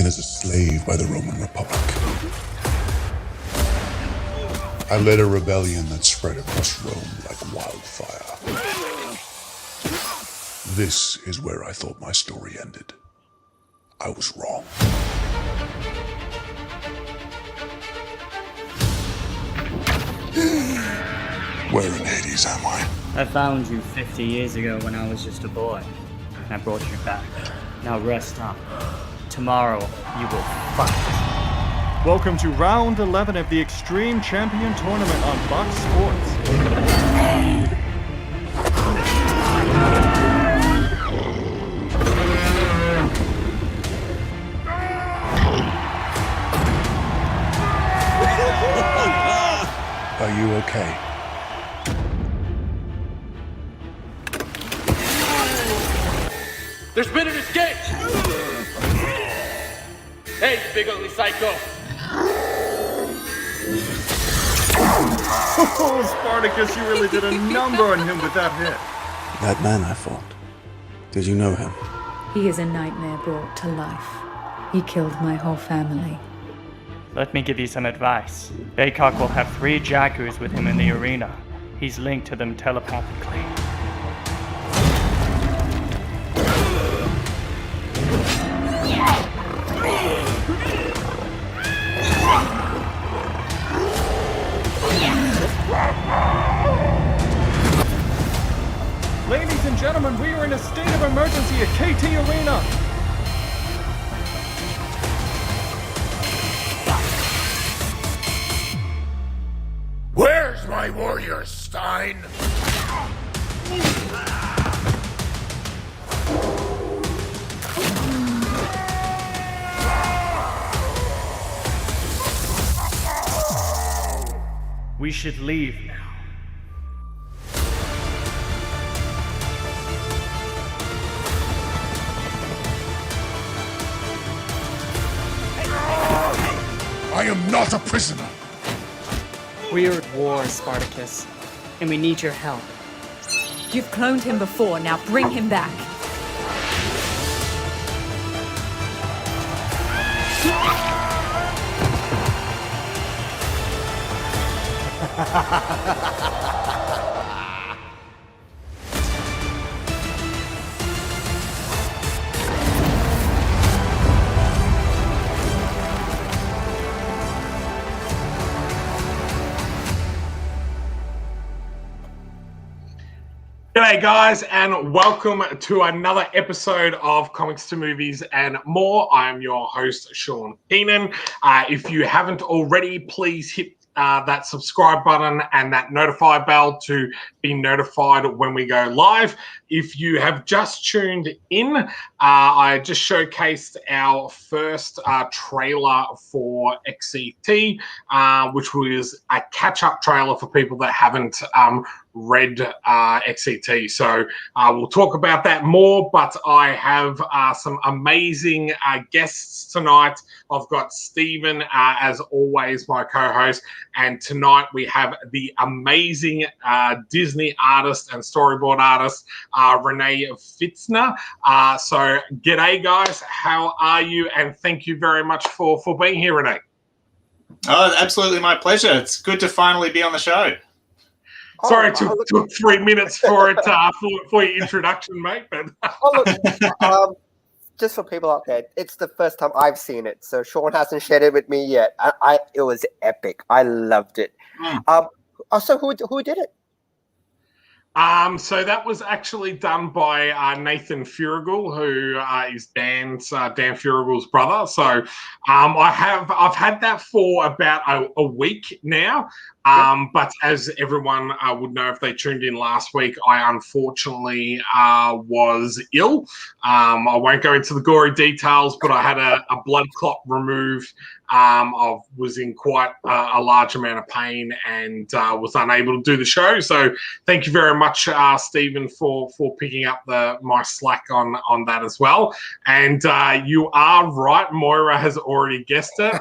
taken as a slave by the Roman Republic. I led a rebellion that spread across Rome like wildfire. This is where I thought my story ended. I was wrong. Where in Hades am I? I found you 50 years ago when I was just a boy, and I brought you back. Now rest up. Tomorrow, you will fight. Welcome to round 11 of the Extreme Champion Tournament on Fox Sports. Are you okay? There's been an escape! Hey, you big ugly psycho! Oh, Spartacus, you really did a number on him with that hit. That man I fought. Did you know him? He is a nightmare brought to life. He killed my whole family. Let me give you some advice. Baycock will have 3 Jakkus with him in the arena. He's linked to them telepathically. Ladies and gentlemen, we are in a state of emergency at KT Arena. Where's my warrior, Stein? We should leave now. I am not a prisoner. We are at war, Spartacus, and we need your help. You've cloned him before, now bring him back. G'day guys, and welcome to another episode of Comics to Movies and More. I am your host, Sean Keenan. If you haven't already, please hit that subscribe button and that notify bell to be notified when we go live. If you have just tuned in, I just showcased our first trailer for XCT, which was a catch-up trailer for people that haven't read XCT. So we'll talk about that more, but I have some amazing guests tonight. I've got Stephen, as always, my co-host, and tonight we have the amazing Disney artist and storyboard artist, Rene Pfitzner. So g'day guys, how are you? And thank you very much for being here, Rene. Oh, absolutely my pleasure. It's good to finally be on the show. Sorry, it took 3 minutes for it for your introduction, mate. But just for people out there, it's the first time I've seen it, so Sean hasn't shared it with me yet. It was epic. I loved it. So who did it? So that was actually done by Nathan Furigel, who is Dan Furigel's brother. So I've had that for about a week now. But as everyone would know if they tuned in last week, I unfortunately was ill. I won't go into the gory details, but I had a blood clot removed. I was in quite a large amount of pain and was unable to do the show. So thank you very much, Stephen, for picking up my slack on that as well. And you are right, Moira has already guessed it.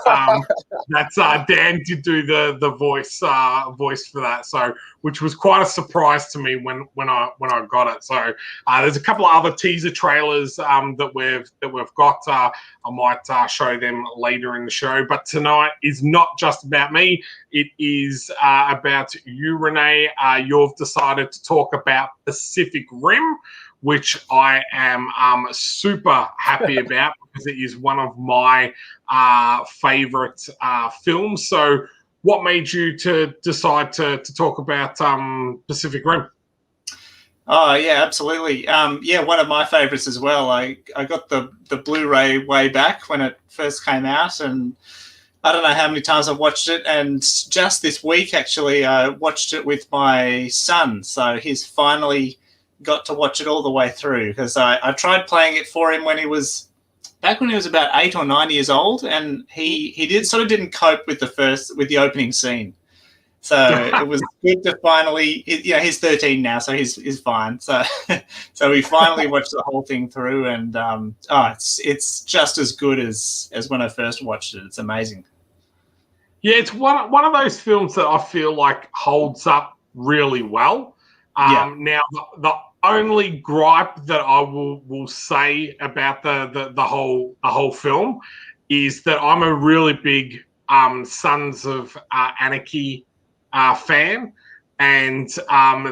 That's Dan did do the voice for that, so which was quite a surprise to me when I got it. So there's a couple of other teaser trailers that we've got. I might show them later in the show. But tonight is not just about me. It is about you, Rene. You've decided to talk about Pacific Rim, which I am super happy about because it is one of my favorite films. So what made you to decide to talk about Pacific Rim? Oh yeah, absolutely. Yeah, one of my favorites as well. I got the Blu-ray way back when it first came out, and I don't know how many times I've watched it. And just this week, actually, I watched it with my son. So he's finally got to watch it all the way through, because I tried playing it for him when he was about 8 or 9 years old, and he didn't cope with the opening scene. So it was good to finally, he's 13 now, so he's fine. So we finally watched the whole thing through, and it's just as good as when I first watched it. It's amazing. Yeah, it's one of those films that I feel like holds up really well. Now, the only gripe that I will say about the whole film is that I'm a really big Sons of Anarchy fan, and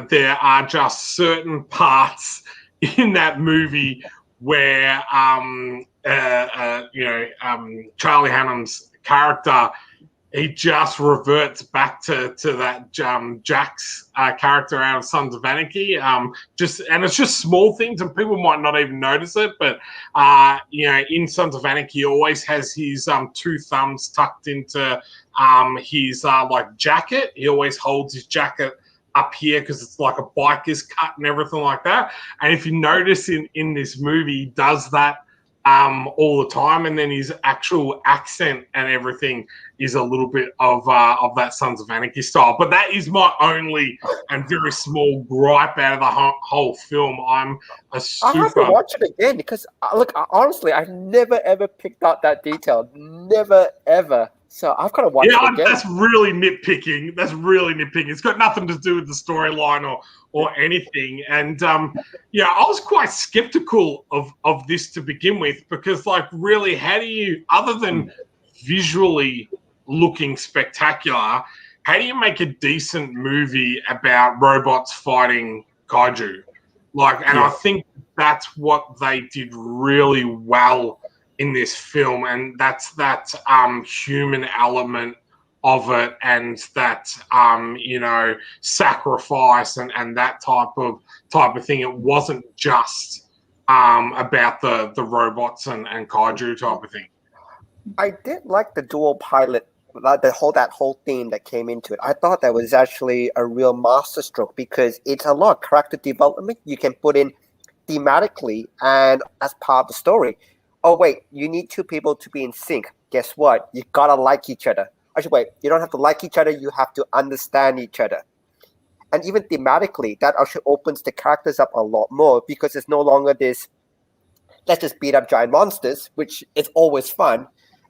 there are just certain parts in that movie where Charlie Hunnam's character, he just reverts back to that Jack's character out of Sons of Anarchy. And it's just small things, and people might not even notice it. But in Sons of Anarchy, he always has his 2 thumbs tucked into his jacket. He always holds his jacket up here because it's like a biker's cut and everything like that. And if you notice in this movie, he does that all the time, and then his actual accent and everything is a little bit of that Sons of Anarchy style. But that is my only and very small gripe out of the whole film. I have to watch it again because, look, honestly, I've never ever picked out that detail. Never ever. So I've got to watch it again. That's really nitpicking. It's got nothing to do with the storyline or anything. And I was quite skeptical of this to begin with, because really, how do you, other than visually looking spectacular, how do you make a decent movie about robots fighting kaiju? I think that's what they did really well in this film, and that's that human element of it, and that sacrifice and that type of thing. It wasn't just about the robots and kaiju type of thing. I did like the dual pilot, that whole theme that came into it. I thought that was actually a real masterstroke, because it's a lot of character development you can put in thematically and as part of the story. Oh, wait, you need 2 people to be in sync. Guess what? You gotta like each other. Actually, wait, you don't have to like each other. You have to understand each other. And even thematically, that actually opens the characters up a lot more, because it's no longer this, let's just beat up giant monsters, which is always fun.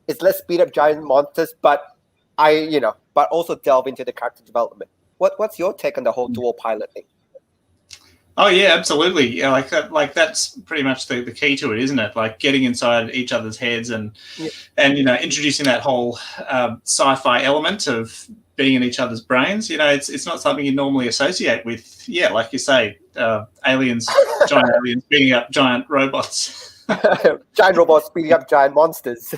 It's let's beat up giant monsters, but also delve into the character development. What's your take on the whole dual pilot thing? Oh yeah, absolutely. Yeah, that's pretty much the key to it, isn't it? Like getting inside each other's heads and introducing that whole sci-fi element of being in each other's brains. It's not something you normally associate with. Yeah, like you say, giant aliens beating up giant robots. Giant robots beating up giant monsters.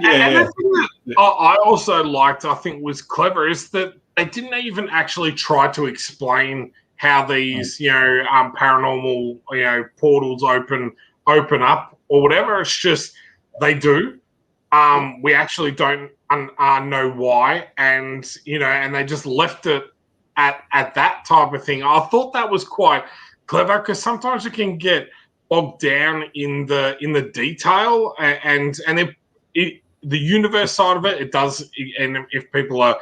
And the thing that I also liked, I think was clever, is that they didn't even actually try to explain how these, paranormal, portals open up or whatever. It's just they do. We actually don't know why, and they just left it at that type of thing. I thought that was quite clever, because sometimes you can get bogged down in the detail, and the universe side of it does. And if people are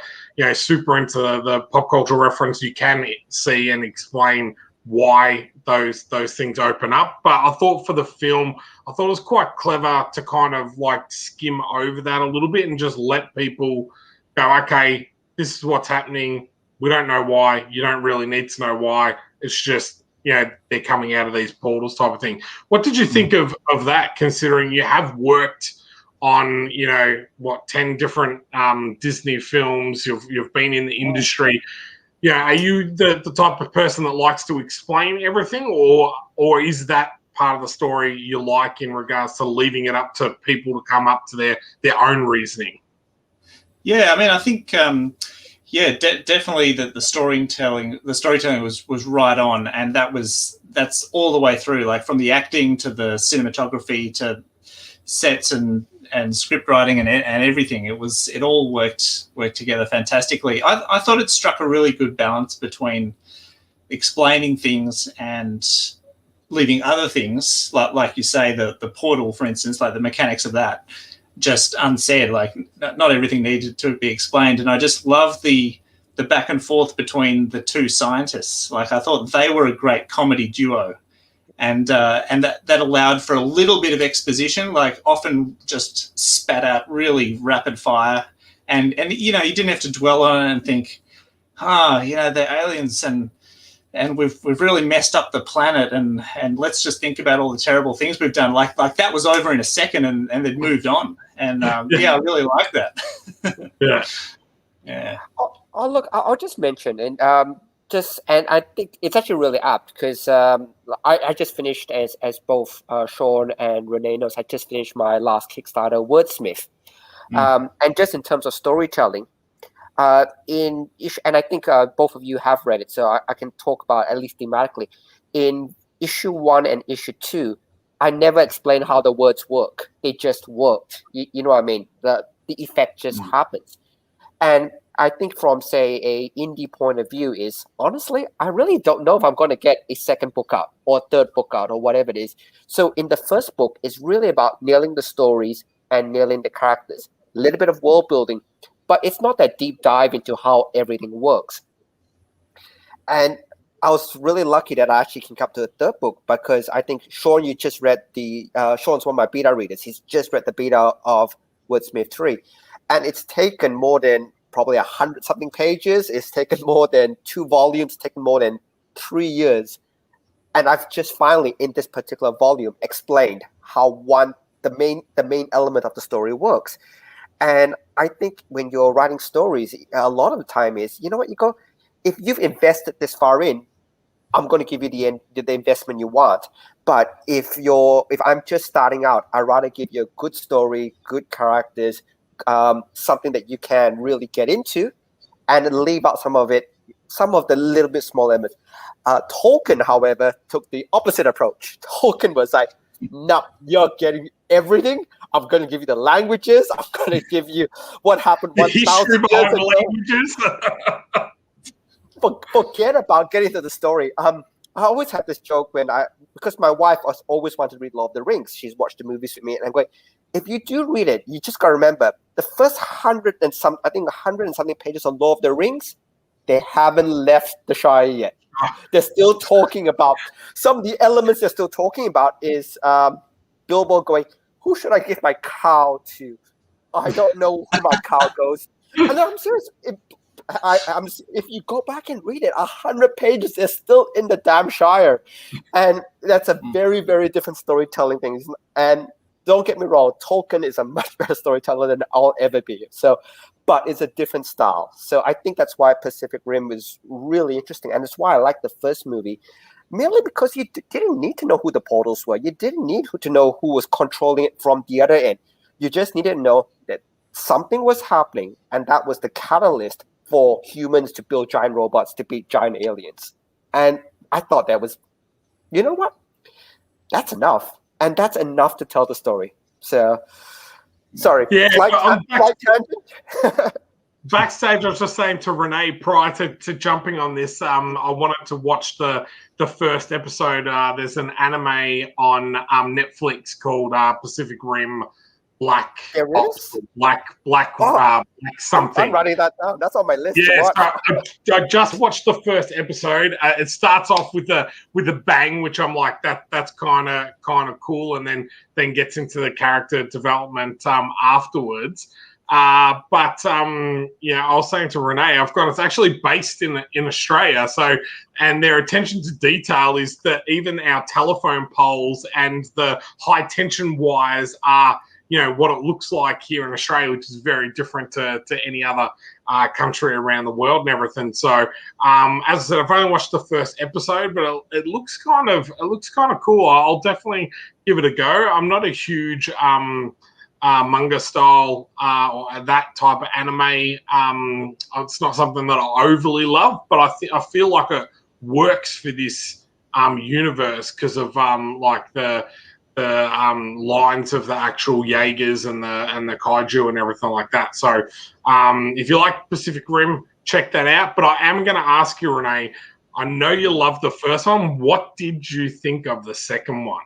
super into the pop culture reference, you can see and explain why those things open up. But I thought for the film, I thought it was quite clever to kind of skim over that a little bit and just let people go, okay, this is what's happening. We don't know why. You don't really need to know why. It's just, they're coming out of these portals type of thing. What did you think of that, considering you have worked on, you know, what, 10 different Disney films. You've been in the industry. Yeah, are you the type of person that likes to explain everything, or is that part of the story you like in regards to leaving it up to people to come up to their own reasoning? Yeah, I mean, I think definitely the storytelling was right on, and that's all the way through, like from the acting to the cinematography to sets and script writing and everything. It all worked together fantastically. I thought it struck a really good balance between explaining things and leaving other things, like you say, the portal, for instance, like the mechanics of that, just unsaid. Like not everything needed to be explained. And I just love the back and forth between the two scientists. Like I thought they were a great comedy duo. And that allowed for a little bit of exposition, like often just spat out really rapid fire. And you know, you didn't have to dwell on it and think, you know, they're aliens and we've really messed up the planet and let's just think about all the terrible things we've done. Like that was over in a second and they'd moved on. And yeah, I really like that. Yeah. Oh, look, I'll just mention, and I think it's actually really apt because I just finished, as both Sean and Rene knows, I just finished my last Kickstarter, Wordsmith. And just in terms of storytelling, and I think both of you have read it, so I can talk about at least thematically. In issue 1 and issue 2, I never explained how the words work. They just worked. You know what I mean? The effect just happens. And I think from, say, a indie point of view is, honestly, I really don't know if I'm going to get a second book out or a third book out or whatever it is. So in the first book, it's really about nailing the stories and nailing the characters. A little bit of world building, but it's not that deep dive into how everything works. And I was really lucky that I actually can come to the third book because I think, Sean, you just read Sean's one of my beta readers. He's just read the beta of Wordsmith 3. And it's taken more than probably 100-something pages. It's taken more than 2 volumes, taken more than 3 years. And I've just finally, in this particular volume, explained how the main element of the story works. And I think when you're writing stories, a lot of the time is, you know what, you go, if you've invested this far in, I'm going to give you the investment you want. But if I'm just starting out, I'd rather give you a good story, good characters, something that you can really get into, and leave out some of the little bit small elements. Tolkien, however, took the opposite approach. Tolkien was like, no, you're getting everything. I'm going to give you the languages. I'm going to give you what happened 1,000 years ago. Languages. Forget about getting to the story. I always have this joke because my wife always wanted to read Lord of the Rings. She's watched the movies with me, and I'm going, if you do read it, you just got to remember the first 100 and something pages of Lord of the Rings, they haven't left the Shire yet. They're still talking about some of the elements they're still talking about is Bilbo going, who should I give my cow to? I don't know who my cow goes. And I'm serious. If you go back and read it, 100 pages, they're still in the damn Shire. And that's a very, very different storytelling thing. And don't get me wrong, Tolkien is a much better storyteller than I'll ever be. But it's a different style. So I think that's why Pacific Rim is really interesting. And it's why I like the first movie, merely because you didn't need to know who the portals were. You didn't need to know who was controlling it from the other end. You just needed to know that something was happening, and that was the catalyst for humans to build giant robots to beat giant aliens. And I thought that was, you know what? That's enough. And that's enough to tell the story. So, sorry. Yeah, tangent. Backstage, I was just saying to Rene prior to jumping on this, I wanted to watch the first episode. There's an anime on Netflix called Pacific Rim Black. There is? Black something. I'm writing that down. That's on my list. Yeah, so I just watched the first episode. It starts off with a bang, which I'm like, that's kind of cool, and then gets into the character development afterwards. But yeah, I was saying to Rene, it's actually based in Australia. So, and their attention to detail is that even our telephone poles and the high tension wires are what it looks like here in Australia, which is very different to any other country around the world and everything. So, as I said, I've only watched the first episode, but it looks kind of cool. I'll definitely give it a go. I'm not a huge manga style or that type of anime. It's not something that I overly love, but I feel like it works for this universe because of like the lines of the actual Jaegers and the Kaiju and everything like that. So if you like Pacific Rim, check that out. But I am going to ask you, Rene, I know you loved the first one. What did you think of the second one?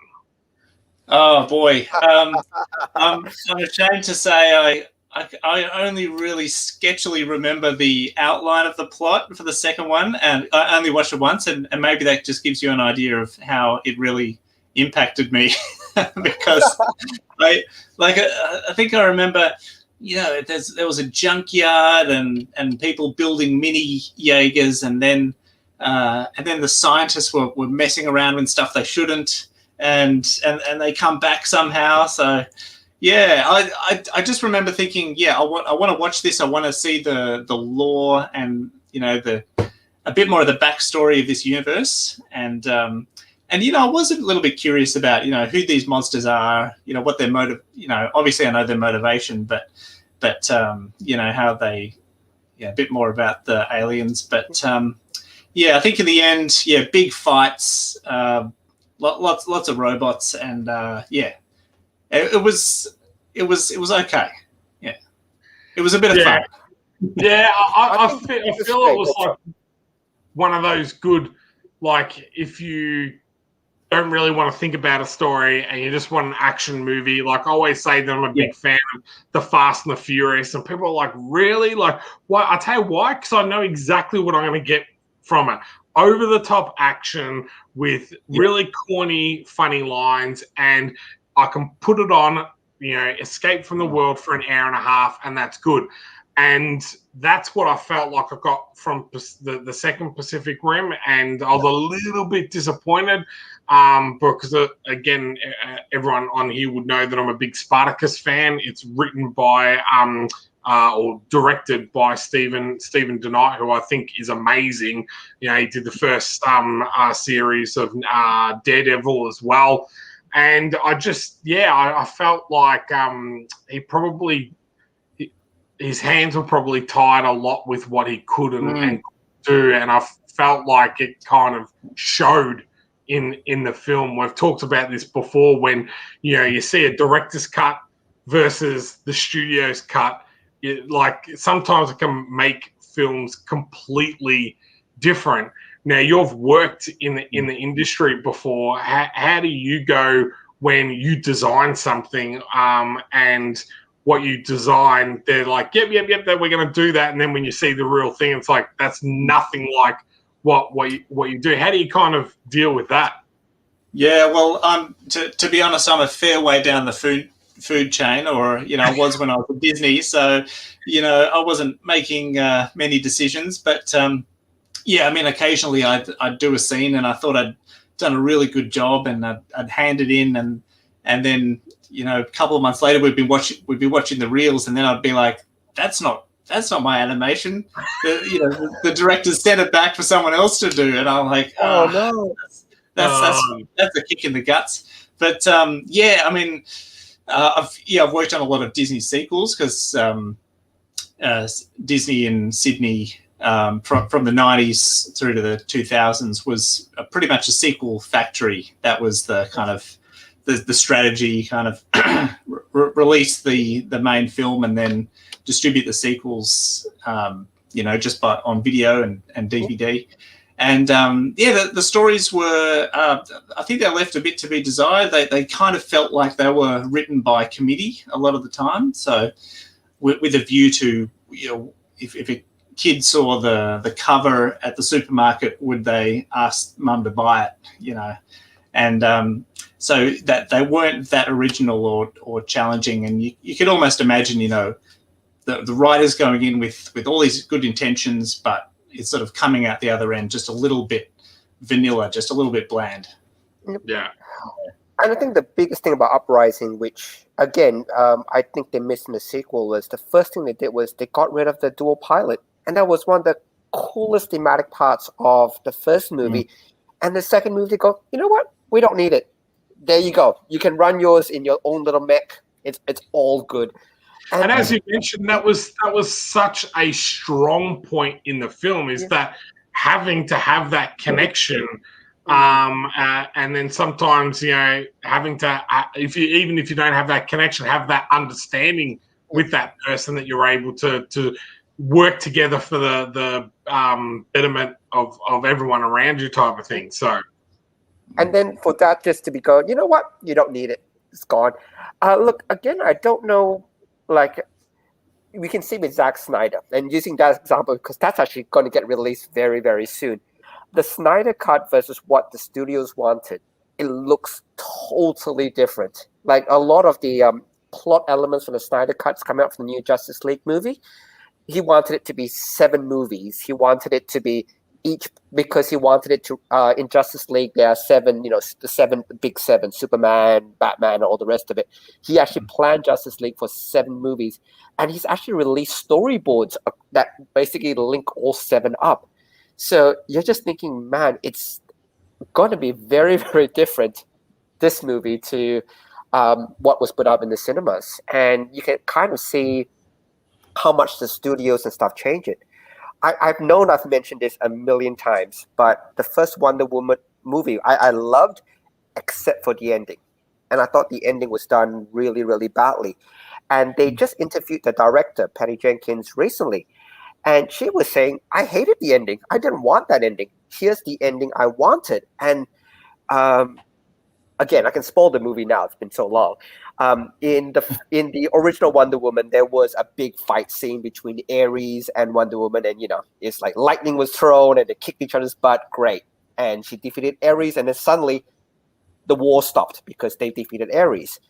Oh boy, I'm ashamed to say I only really sketchily remember the outline of the plot for the second one, and I only watched it once, and maybe that just gives you an idea of how it really impacted me because I think I remember, there was a junkyard and people building mini Jaegers, and then the scientists were messing around with stuff they shouldn't. And they come back somehow. So, yeah, I just remember thinking, I want to watch this. I want to see the lore and a bit more of the backstory of this universe. And I was a little bit curious about who these monsters are. What their motive. Obviously I know their motivation, but how they a bit more about the aliens. But I think in the end, big fights. Lots of robots, and it was okay. Yeah, it was a bit of fun. Yeah, I feel it was like one of those good, like if you don't really want to think about a story and you just want an action movie. Like I always say that I'm a big fan of the Fast and the Furious, and people are like, really? Like, why? I tell you why, because I know exactly what I'm going to get from it. Over the top action with really corny, funny lines, and I can put it on, escape from the world for an hour and a half, and that's good. And that's what I felt like I got from the second Pacific Rim, and I was a little bit disappointed because, again, everyone on here would know that I'm a big Spartacus fan. It's written by or directed by Stephen DeKnight, who I think is amazing. He did the first series of Daredevil as well. And I just, I felt like his hands were probably tied a lot with what he could and do. And I felt like it kind of showed in the film. We've talked about this before when, you see a director's cut versus the studio's cut. Like sometimes it can make films completely different. Now you've worked in the industry before. How do you go when you design something and what you design, they're like, yep, that we're going to do that, and then when you see the real thing, it's like that's nothing like what you do. How do you kind of deal with that? Yeah, well, to be honest, I'm a fair way down the food chain, or I was when I was at Disney, so I wasn't making many decisions, but occasionally I'd do a scene and I thought I'd done a really good job, and I'd hand it in, and then a couple of months later we'd be watching the reels, and then I'd be like, that's not my animation. The directors sent it back for someone else to do, and I'm like, oh no, that's a kick in the guts. But I've worked on a lot of Disney sequels because Disney in Sydney from the 90s through to the 2000s was pretty much a sequel factory. That was the kind of the strategy, kind of release the main film and then distribute the sequels, just on video and DVD. And the stories were, I think they left a bit to be desired. They kind of felt like they were written by committee a lot of the time. So with a view to, if a kid saw the cover at the supermarket, would they ask mum to buy it, And so that they weren't that original or challenging. And you could almost imagine, the writers going in with all these good intentions, but it's sort of coming out the other end just a little bit vanilla, just a little bit bland. Yeah. And I think the biggest thing about Uprising, which again, I think they missed in the sequel, was the first thing they did was they got rid of the dual pilot, and that was one of the coolest thematic parts of the first movie. And the second movie, they go, you know what? We don't need it. There you go. You can run yours in your own little mech. It's all good. And as you mentioned, that was such a strong point in the film, is that having to have that connection, and then sometimes, you know, having to even if you don't have that connection, have that understanding with that person that you're able to work together for the betterment of everyone around you, type of thing. So, and then for that just to be going, you know what? You don't need it. It's gone. Look, again, I don't know. Like, we can see with Zack Snyder, and using that example because that's actually going to get released very, very soon. The Snyder cut versus what the studios wanted, it looks totally different. Like a lot of the plot elements from the Snyder cuts coming out from the new Justice League movie, he wanted it to be 7 movies. He wanted it to be each, because he wanted it to in Justice League there are 7, you know, the big 7, Superman, Batman, and all the rest of it. He actually planned Justice League for 7 movies, and he's actually released storyboards that basically link all 7 up. So you're just thinking, man, it's going to be very, very different, this movie, to what was put up in the cinemas, and you can kind of see how much the studios and stuff change it. I've mentioned this a million times, but the first Wonder Woman movie I loved, except for the ending. And I thought the ending was done really, really badly. And they just interviewed the director, Patty Jenkins, recently. And she was saying, I hated the ending. I didn't want that ending. Here's the ending I wanted. And again, I can spoil the movie now. It's been so long. In the original Wonder Woman, there was a big fight scene between Ares and Wonder Woman, and you know, it's like lightning was thrown and they kicked each other's butt. Great, and she defeated Ares, and then suddenly the war stopped because they defeated Ares.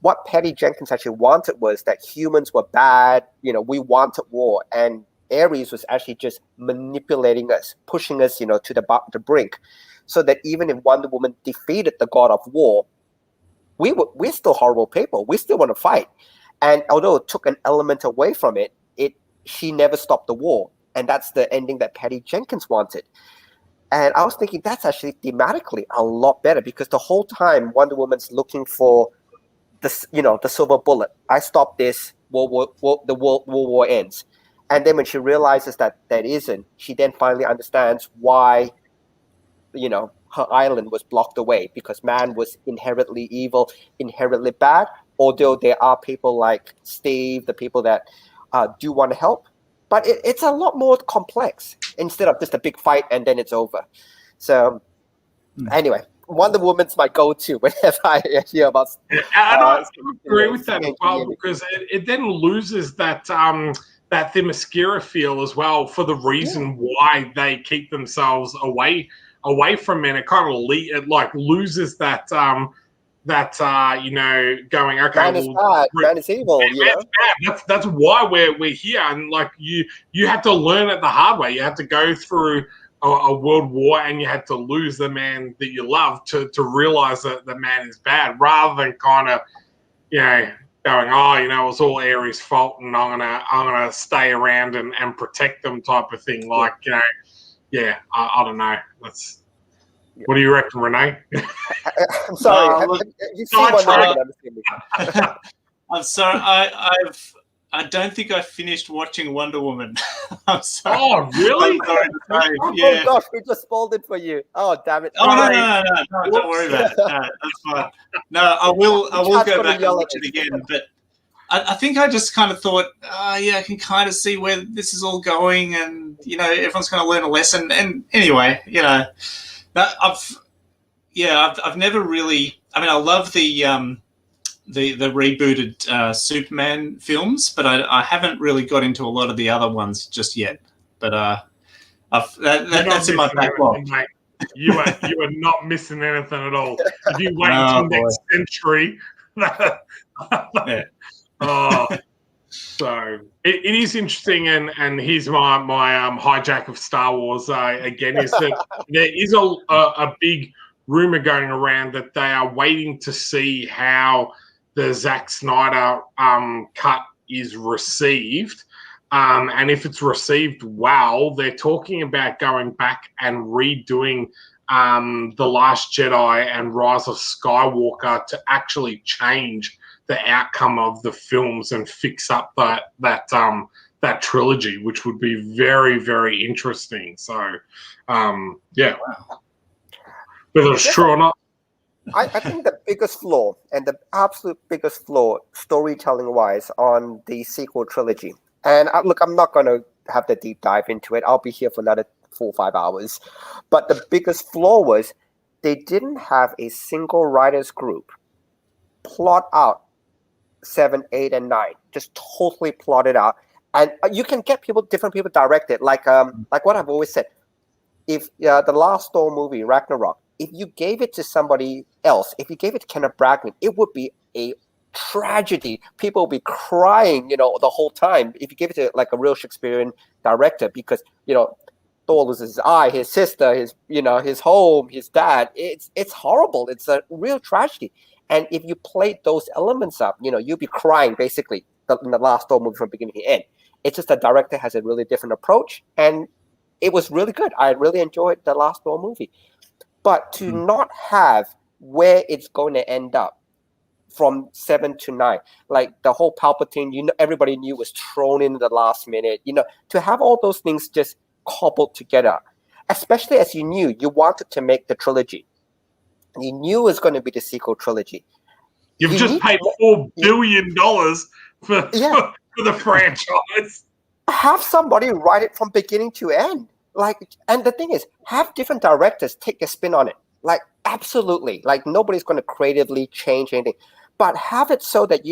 What Patty Jenkins actually wanted was that humans were bad. You know, we wanted war, and Ares was actually just manipulating us, pushing us, you know, to the brink, so that even if Wonder Woman defeated the god of war, we're still horrible people. We still want to fight. And although it took an element away from it, she never stopped the war. And that's the ending that Patty Jenkins wanted. And I was thinking that's actually thematically a lot better, because the whole time Wonder Woman's looking for the silver bullet. I stop this, the World War ends. And then when she realizes that isn't, she then finally understands why, you know, her island was blocked away, because man was inherently evil, inherently bad, although there are people like Steve, the people that do want to help. But it's a lot more complex, instead of just a big fight and then it's over. So anyway, Wonder Woman's my go-to whenever I hear about... I agree with that as well, because it then loses that Themyscira feel as well, for the reason why they keep themselves away from men. It kind of loses that you know, going, okay, man is bad, man is evil, you know. That's why we're here, and like you have to learn it the hard way. You have to go through a world war, and you have to lose the man that you love to realize that the man is bad, rather than kind of, you know, going, oh, you know, it was all Ares' fault, and I'm gonna stay around and protect them, type of thing. Like, you know. Yeah, I don't know. What do you reckon, Rene? I'm sorry. You've seen Wonder Woman. I'm sorry. I don't think I finished watching Wonder Woman. I'm sorry. Oh, really? I'm sorry to say. Oh gosh, we just spoiled it for you. Oh, damn it! Oh no! Don't worry about it. No, that's fine. No, I will go back and watch it again. But I think I just kind of thought, I can kind of see where this is all going, and you know, everyone's going to learn a lesson. And anyway, you know, I've never really. I mean, I love the rebooted Superman films, but I haven't really got into a lot of the other ones just yet. But that's in my backlog. You are not missing anything at all. If you wait until next century. Yeah. Oh, so it is interesting, and here's my hijack of Star Wars again, is that there is a big rumor going around that they are waiting to see how the Zack Snyder cut is received. And if it's received well, they're talking about going back and redoing The Last Jedi and Rise of Skywalker to actually change the outcome of the films and fix up that trilogy, which would be very, very interesting. So, yeah. Whether it's true or not. I think the biggest flaw, and the absolute biggest flaw, storytelling-wise, on the sequel trilogy, and look, I'm not going to have the deep dive into it. I'll be here for another 4 or 5 hours. But the biggest flaw was they didn't have a single writers group plot out 7, 8, and 9. Just totally plot it out. And you can get different people direct it. Like what I've always said, if the last Thor movie, Ragnarok, if you gave it to somebody else, if you gave it to Kenneth Branagh, it would be a tragedy. People would be crying, the whole time. If you give it to like a real Shakespearean director, because Thor loses his eye, his sister, his home, his dad. It's horrible. It's a real tragedy. And if you played those elements up, you'd be crying basically in the last Thor movie from beginning to end. It's just the director has a really different approach, and it was really good. I really enjoyed the last Thor movie. But to not have where it's going to end up from 7 to 9, like the whole Palpatine, everybody knew was thrown in the last minute, to have all those things just cobbled together, especially as you knew you wanted to make the trilogy. You knew it was going to be the sequel trilogy. You've just paid $4 billion for the franchise. Have somebody write it from beginning to end. And the thing is, have different directors take a spin on it. Absolutely. Nobody's going to creatively change anything. But have it so that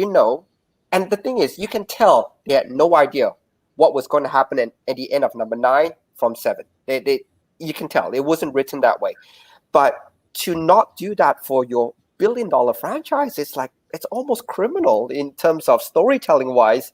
and the thing is, you can tell they had no idea what was going to happen at the end of number 9 from 7. You can tell. It wasn't written that way. But to not do that for your billion-dollar franchise, it's almost criminal in terms of storytelling-wise.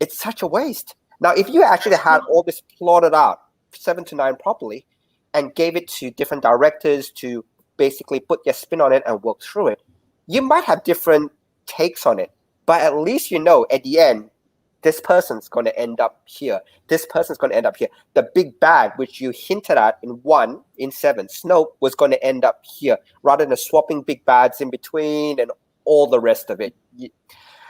It's such a waste. Now, if you actually had all this plotted out, 7 to 9 properly, and gave it to different directors to basically put their spin on it and work through it, you might have different takes on it. But at least at the end, this person's going to end up here. This person's going to end up here. The big bad, which you hinted at in 7, Snoke, was going to end up here, rather than swapping big bads in between and all the rest of it.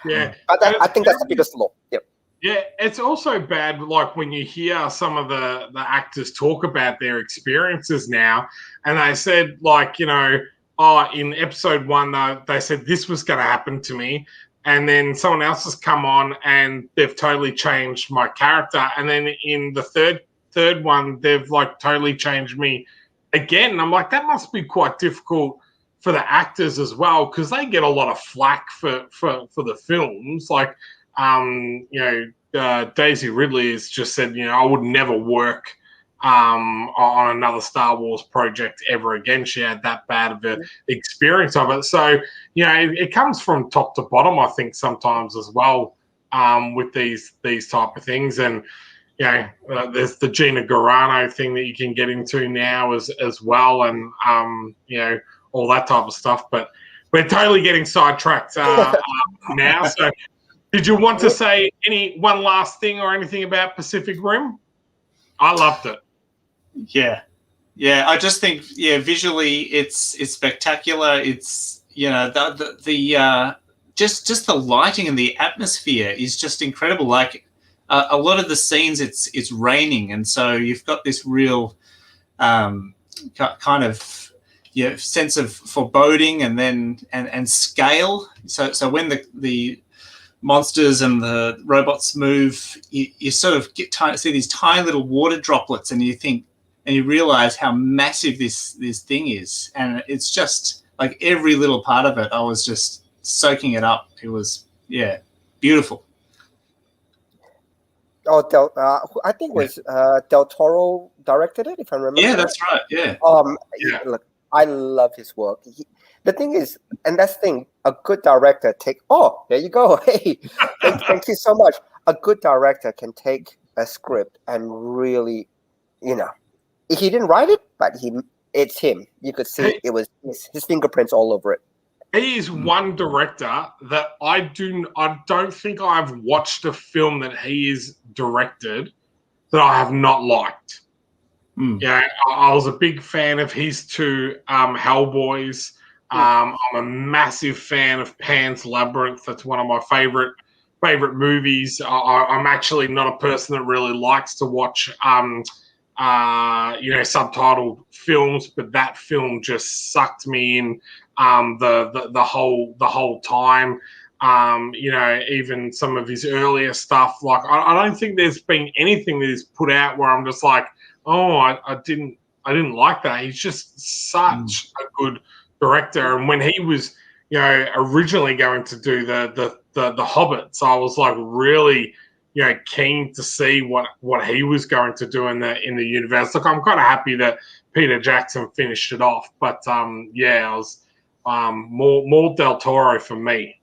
Yeah. But I think that's the biggest flaw. Yeah. Yeah, it's also bad, when you hear some of the actors talk about their experiences now, and they said, in episode 1, they said this was going to happen to me, and then someone else has come on and they've totally changed my character, and then in the third one, they've totally changed me again. And I'm like, that must be quite difficult for the actors as well, because they get a lot of flack for the films. Daisy Ridley has just said, I would never work on another Star Wars project ever again. She had that bad of an experience of it. So, it comes from top to bottom, I think, sometimes as well, with these type of things. And, there's the Gina Carano thing that you can get into now as well, and, all that type of stuff. But we're totally getting sidetracked now. So did you want to say one last thing or anything about Pacific Rim? I loved it. Yeah. I just think visually it's spectacular. It's the just the lighting and the atmosphere is just incredible. A lot of the scenes it's raining, and so you've got this real kind of sense of foreboding and scale. So when the monsters and the robots move, you sort of see these tiny little water droplets, and you realize how massive this thing is. And it's just every little part of it, I was just soaking it up. It was, beautiful. I think it was Del Toro directed it, if I remember. Yeah, that's right. Yeah. Look, I love his work. The thing is, and that's the thing, a good director there you go. Hey, thank you so much. A good director can take a script and really, he didn't write it, but he it's him. You could see it was his fingerprints all over it. He is one director that I don't think I've watched a film that he is directed that I have not liked. Yeah, I was a big fan of his two Hellboys. I'm a massive fan of Pan's Labyrinth. That's one of my favorite movies. I'm actually not a person that really likes to watch subtitled films, but that film just sucked me in the whole time. Even some of his earlier stuff, like I don't think there's been anything that he's put out where I'm just like, oh, I didn't like that. He's just such a good director. And when he was, originally going to do the Hobbits, I was like really, keen to see what he was going to do in the universe. Look, I'm kind of happy that Peter Jackson finished it off, but I was more Del Toro for me.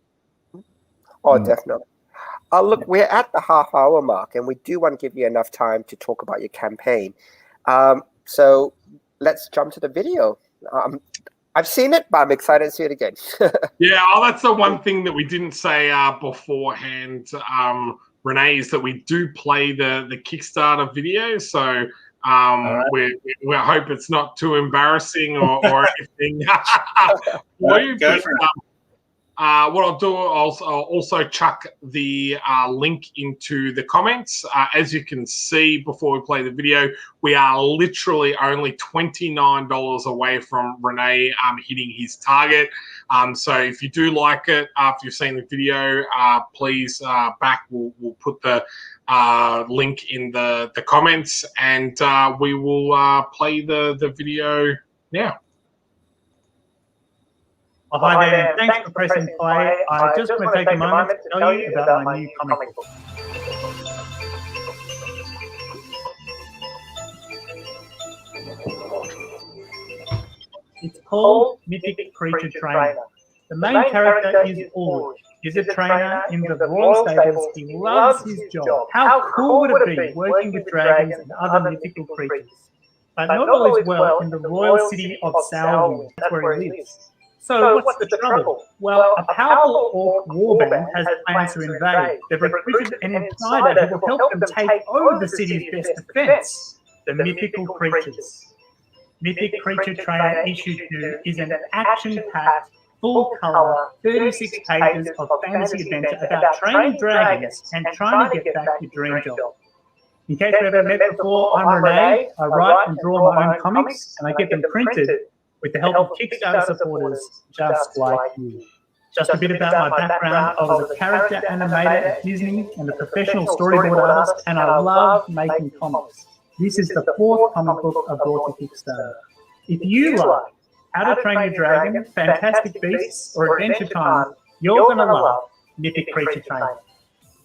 Oh, definitely. Look, we're at the half-hour mark, and we do want to give you enough time to talk about your campaign. So let's jump to the video. I've seen it, but I'm excited to see it again. That's the one thing that we didn't say beforehand, Rene, is that we do play the Kickstarter video. So we hope it's not too embarrassing or anything. What I'll do, I'll also chuck the link into the comments. As you can see before we play the video, we are literally only $29 away from Rene hitting his target. So if you do like it after you've seen the video, please back. We'll put the link in the comments, and we will play the video now. Oh, hi there, thanks for pressing play. I just want to take a moment to tell you about my new comic book. It's called Mythic Creature Trainer. The main character is Ulrich. He's a trainer in the Royal Stables. He loves his job. How cool would it be working with dragons and other mythical creatures? But not all is well in the royal city of Salvin. That's where he lives. So what's the trouble? Well, a powerful orc warband has plans to invade. They've recruited an insider who will help them take over the city's best defense, the mythical creatures. Mythic Creature Trainer Issue 2 is an action-packed, full-color, 36 pages of fantasy adventure about training dragons and trying to get back your dream job. In case we haven't met before, I'm Rene. I write and draw my own comics, and I get them printed with the help of Kickstarter supporters just like you. Just a bit about my background. I was a character animator at Disney and a professional storyboard artist, and I love making comics. This is the 4th comic book I brought to Kickstarter. If you like How to Train Your Dragon, Fantastic Beasts, or Adventure Time, you're going to love Mythic Creature Trainer.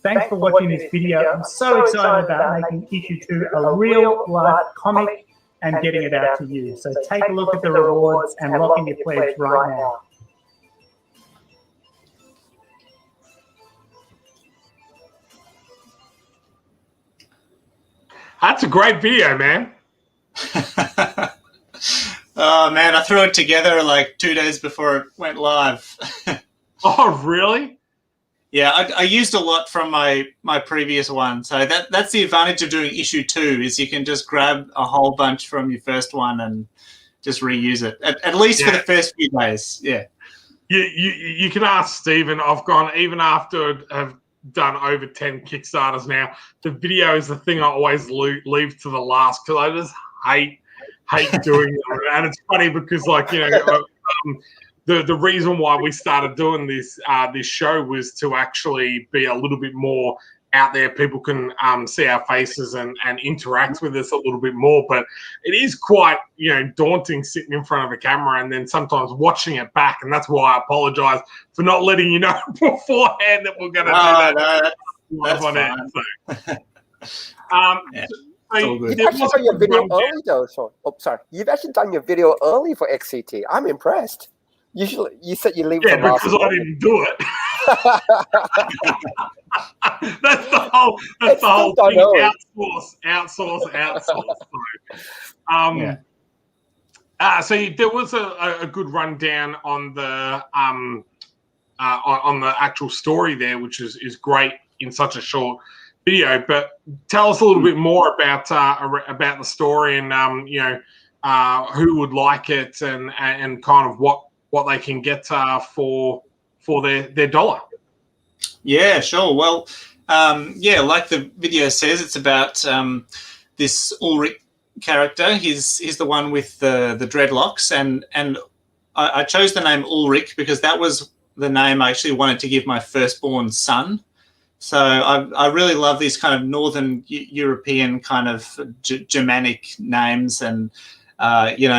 Thanks for watching this video. I'm so excited about making Issue 2 a real-life comic and getting it out to you. So take a look at the rewards and lock in your pledge right now. That's a great video, man. Oh, man, I threw it together like 2 days before it went live. Oh, really? Yeah, I used a lot from my previous one. So that's the advantage of doing issue 2 is you can just grab a whole bunch from your first one and just reuse it, at least for the first few days. Yeah. You can ask Stephen. I've gone, even after I've done over 10 Kickstarters now, the video is the thing I always leave to the last because I just hate doing it. And it's funny because, like, the reason why we started doing this show was to actually be a little bit more out there. People can see our faces and interact with us a little bit more. But it is quite daunting sitting in front of a camera and then sometimes watching it back. And that's why I apologise for not letting you know beforehand that we're going to do that. That's fine. You've actually done your video early, though. Sorry. You've actually done your video early for XCT. I'm impressed. Usually, you said you leave it for last. Because I didn't do it. That's the whole thing. Outsource. There was a good rundown on the actual story there, which is great in such a short video. But tell us a little bit more about the story and who would like it and kind of what they can get for their dollar. Yeah, sure. Well, like the video says, it's about this Ulrich character. He's the one with the dreadlocks, and I chose the name Ulrich because that was the name I actually wanted to give my firstborn son. So I really love these kind of Northern European kind of Germanic names, and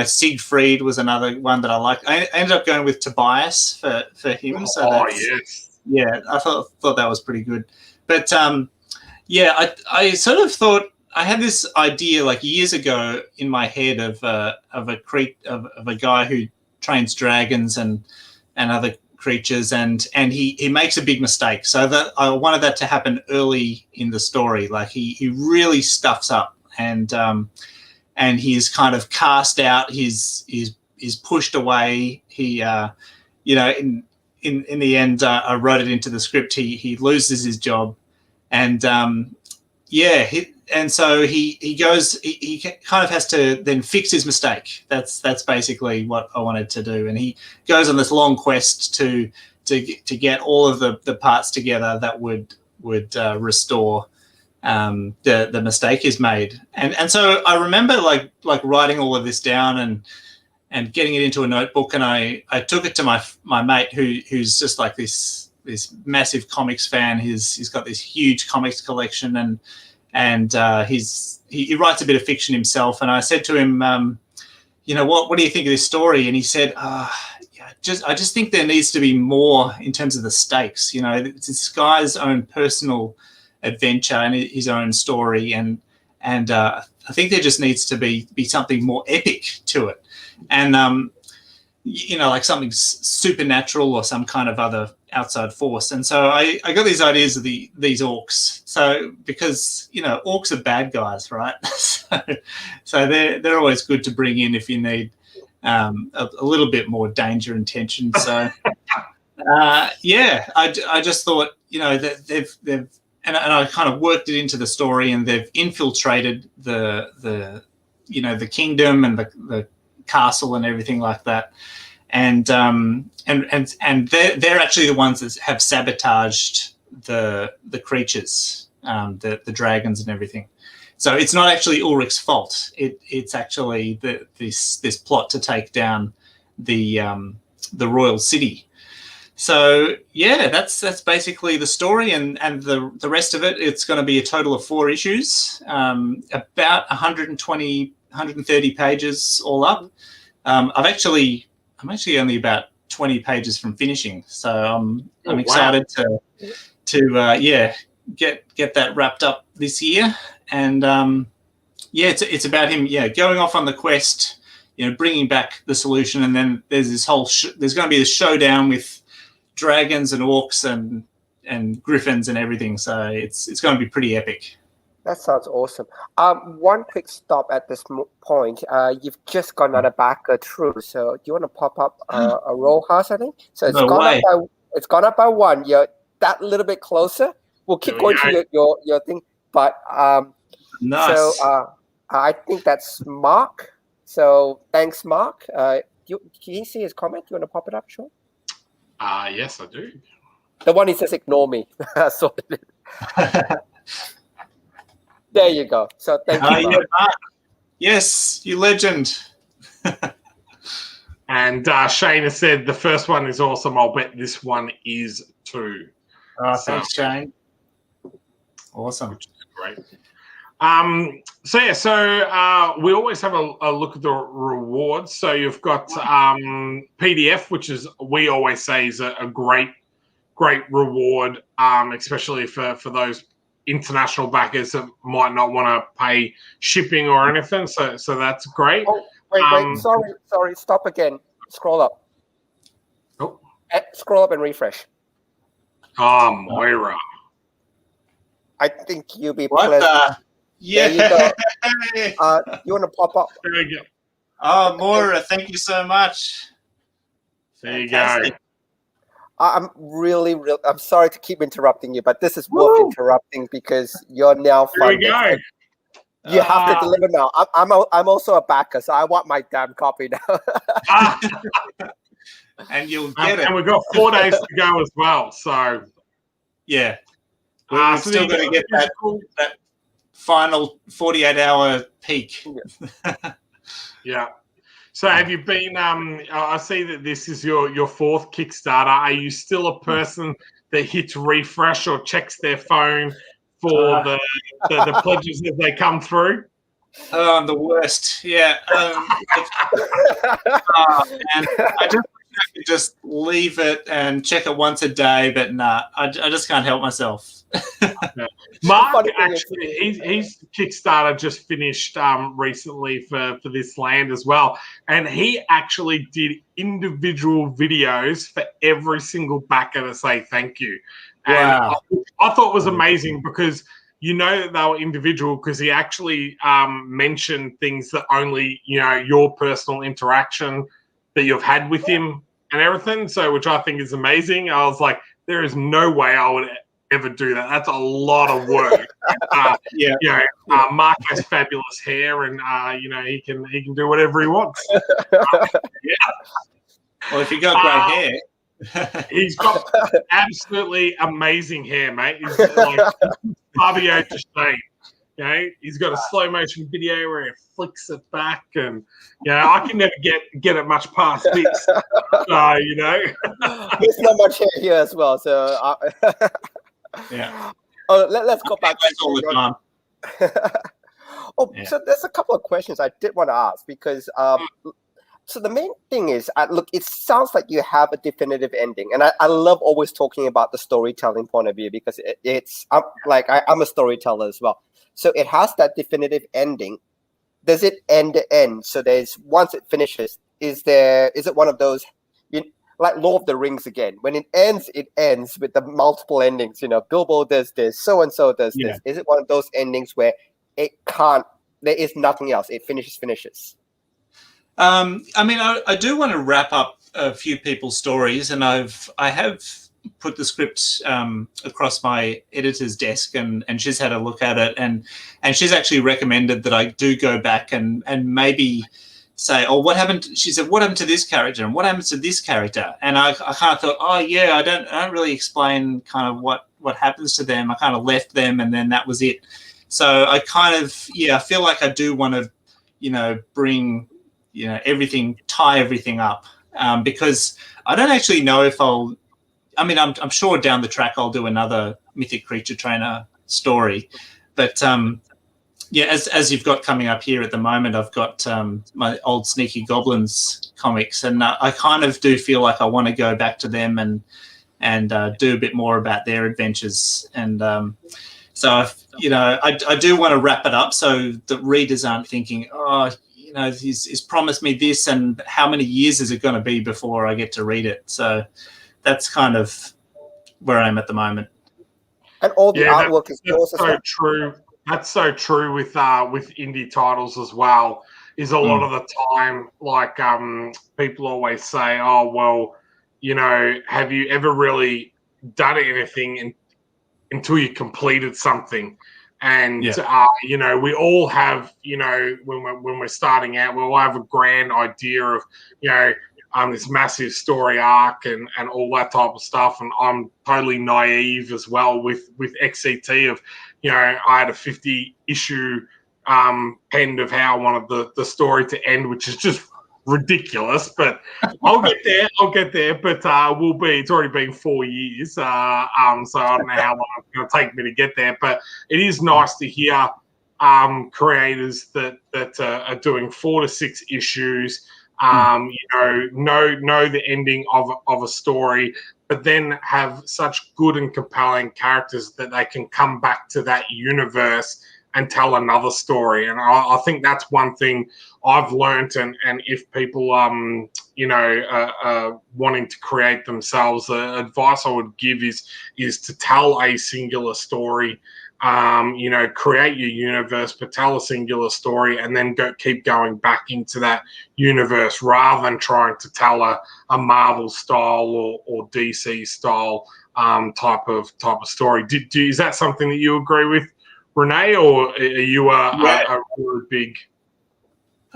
Siegfried was another one that I liked. I ended up going with Tobias for him. So yes. Yeah, I thought that was pretty good. But I sort of thought I had this idea like years ago in my head of a guy who trains dragons and other creatures, and he makes a big mistake. So that I wanted that to happen early in the story. Like he really stuffs up, and he's kind of cast out. He's pushed away. He in the end, I wrote it into the script. He loses his job, and so he goes. He kind of has to then fix his mistake. That's basically what I wanted to do. And he goes on this long quest to get all of the parts together that would restore the mistake he's made. And so I remember like writing all of this down and getting it into a notebook, and I took it to my mate who's just like this massive comics fan. He's got this huge comics collection, and he writes a bit of fiction himself. And I said to him, what do you think of this story? And he said, I just think there needs to be more in terms of the stakes. It's this guy's own personal adventure and his own story, and I think there just needs to be something more epic to it. And like something supernatural or some kind of other outside force. And so I got these ideas of these orcs. So because orcs are bad guys, right? so they're always good to bring in if you need a little bit more danger and tension. So I just thought that they've and I kind of worked it into the story, and they've infiltrated the kingdom and the castle and everything like that, and they're actually the ones that have sabotaged the creatures, the dragons and everything. So it's not actually Ulrich's fault. It's actually this plot to take down the royal city. So that's basically the story, and the rest of it. It's going to be a total of 4 issues, about 130 pages all up. I'm actually only about 20 pages from finishing, so I'm excited to get that wrapped up this year. And it's about him going off on the quest, bringing back the solution, and then there's this whole there's going to be this showdown with dragons and orcs and griffins and everything. So it's going to be pretty epic. That sounds awesome. One quick stop at this point. You've just gone on a backer through. So do you want to pop up a Rojas, I think? So it's gone up by 1. You're that little bit closer. We'll keep going to your thing. But nice. So I think that's Mark. So thanks, Mark. Can you see his comment? Do you want to pop it up, Sean? Yes, I do. The one he says, ignore me. There you go. So thank you, Mark. Yes, you legend. And Shane has said the first one is awesome. I'll bet this one is too. Thanks, Shane. Awesome. Which is great. So we always have a look at the rewards. So you've got PDF, which is we always say is a great reward, especially for those international backers that might not want to pay shipping or anything. So that's great. Oh, wait. Sorry. Stop again. Scroll up. Oh. Scroll up and refresh. Moira. I think you'll be what pleasant. Yeah. There you go. You want to pop up? There we go. Oh, Moira, thank you so much. There you Fantastic. go. I'm really, I'm sorry to keep interrupting you, but this is worth interrupting because you're now Here we funded. go. And you have to deliver now. I'm also a backer, so I want my damn copy now. And you'll get it. And we've got 4 days to go as well. So yeah, we've so still got to get that final 48-hour peak. Yeah. So have you been? I see that this is your fourth Kickstarter. Are you still a person that hits refresh or checks their phone for the pledges as they come through? Oh, I'm the worst. Yeah. And I just leave it and check it once a day, but nah, I just can't help myself. Mark, actually, his Kickstarter just finished recently for this land as well, and he actually did individual videos for every single backer to say thank you. And Wow. I thought it was amazing because you know that they were individual because he actually mentioned things that only your personal interaction that you've had with him and everything. So, which I think is amazing. I was like, there is no way I would ever do that. That's a lot of work. Mark has fabulous hair, and he can do whatever he wants. Well, if you got great hair, he's got absolutely amazing hair, mate. He's like Fabio Justine. He's got a slow motion video where he flicks it back, and I can never get it much past this. There's not much hair here as well, so. Yeah. Let's go back to all the time. So there's a couple of questions I did want to ask because so the main thing is, look, it sounds like you have a definitive ending, and I love always talking about the storytelling point of view because I'm a storyteller as well. So it has that definitive ending. Does it end to end? So once it finishes, is it one of those? Like Lord of the Rings again. When it ends with the multiple endings. Bilbo does this, so and so does this. Is it one of those endings where there is nothing else? It finishes. I do want to wrap up a few people's stories, and I have put the script across my editor's desk, and she's had a look at it, and she's actually recommended that I do go back and maybe say, oh, what happened? She said, what happened to this character and what happens to this character? And I kind of thought, oh yeah, I don't really explain kind of what happens to them. I kind of left them and then that was it. So I kind of, I feel like I do want to, bring, tie everything up because I don't actually know if I'm sure down the track I'll do another Mythic Creature Trainer story, but as you've got coming up here at the moment, I've got my old Sneaky Goblins comics, and I kind of do feel like I want to go back to them and do a bit more about their adventures. And so I do want to wrap it up so the readers aren't thinking, oh, he's promised me this, and how many years is it going to be before I get to read it? So that's kind of where I am at the moment. And all the artwork is so true. That's so true with indie titles as well. Is a lot of the time, like people always say, "Oh, well, have you ever really done anything until you completed something?" And we all have, when we're starting out, we all have a grand idea of, this massive story arc and all that type of stuff. And I'm totally naive as well with XCT of, I had a 50-issue end of how I wanted the story to end, which is just ridiculous. But I'll get there. But it's already been 4 years. So I don't know how long it's going to take me to get there. But it is nice to hear creators that are doing 4 to 6 issues, know the ending of a story, but then have such good and compelling characters that they can come back to that universe and tell another story. And I think that's one thing I've learned. And if people, wanting to create themselves, advice I would give is to tell a singular story create your universe, but tell a singular story, and then keep going back into that universe rather than trying to tell a Marvel style or DC style type of story. Is that something that you agree with, Rene, or are you a really big?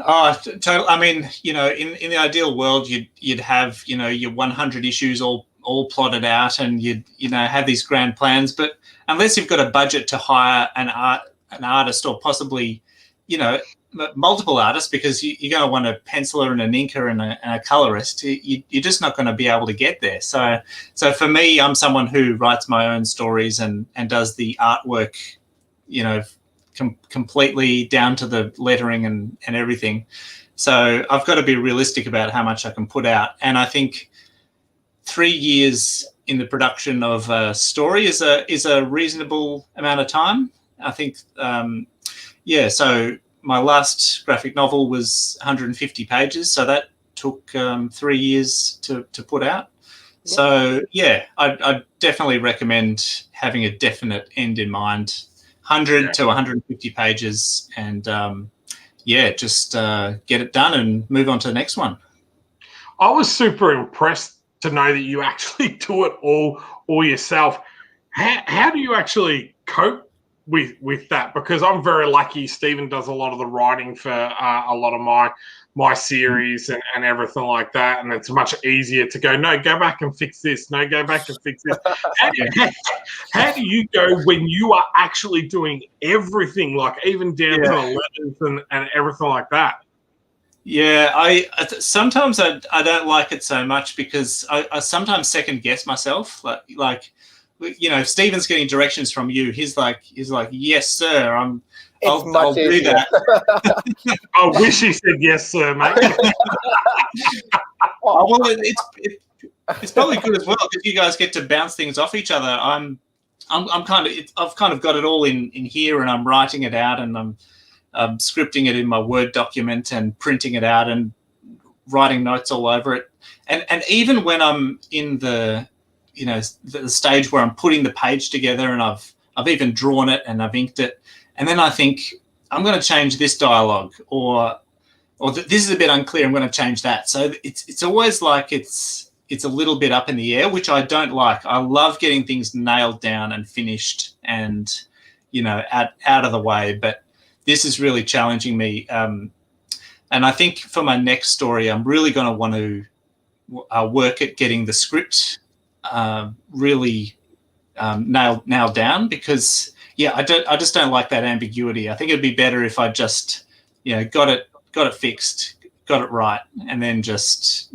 Oh, totally. I mean, in the ideal world, you'd have your 100 issues all plotted out, and you'd have these grand plans. But unless you've got a budget to hire an artist, or possibly multiple artists, because you're going to want a penciler and an inker and a colorist, you're just not going to be able to get there. So for me, I'm someone who writes my own stories and does the artwork, completely down to the lettering and everything. So I've got to be realistic about how much I can put out. And I think 3 years in the production of a story is a reasonable amount of time. I think, so my last graphic novel was 150 pages. So that took 3 years to put out. Yeah. So, I definitely recommend having a definite end in mind. 100 to 150 pages, and just get it done and move on to the next one. I was super impressed to know that you actually do it all yourself. How do you actually cope with that? Because I'm very lucky. Stephen does a lot of the writing for a lot of my series and everything like that, and it's much easier to go back and fix this, go back and fix this. How do you go when you are actually doing everything, like even down to the letters and everything like that? Yeah, I sometimes I don't like it so much, because I sometimes second guess myself. Like if Stephen's getting directions from you, he's like, yes, sir, I'll do that. I wish he said yes, sir, mate. Well, it's probably good as well, because you guys get to bounce things off each other. I've kind of got it all in here, and I'm writing it out, and I'm scripting it in my Word document and printing it out and writing notes all over it. And even when I'm in the stage where I'm putting the page together, and I've even drawn it and I've inked it, and then I think I'm going to change this dialogue, or this is a bit unclear, I'm going to change that. So it's always like it's a little bit up in the air, which I don't like. I love getting things nailed down and finished and out of the way, but this is really challenging me. And I think for my next story, I'm really going to want to work at getting the script really nailed down, because I just don't like that ambiguity. I think it'd be better if I just got it fixed, got it right, and then just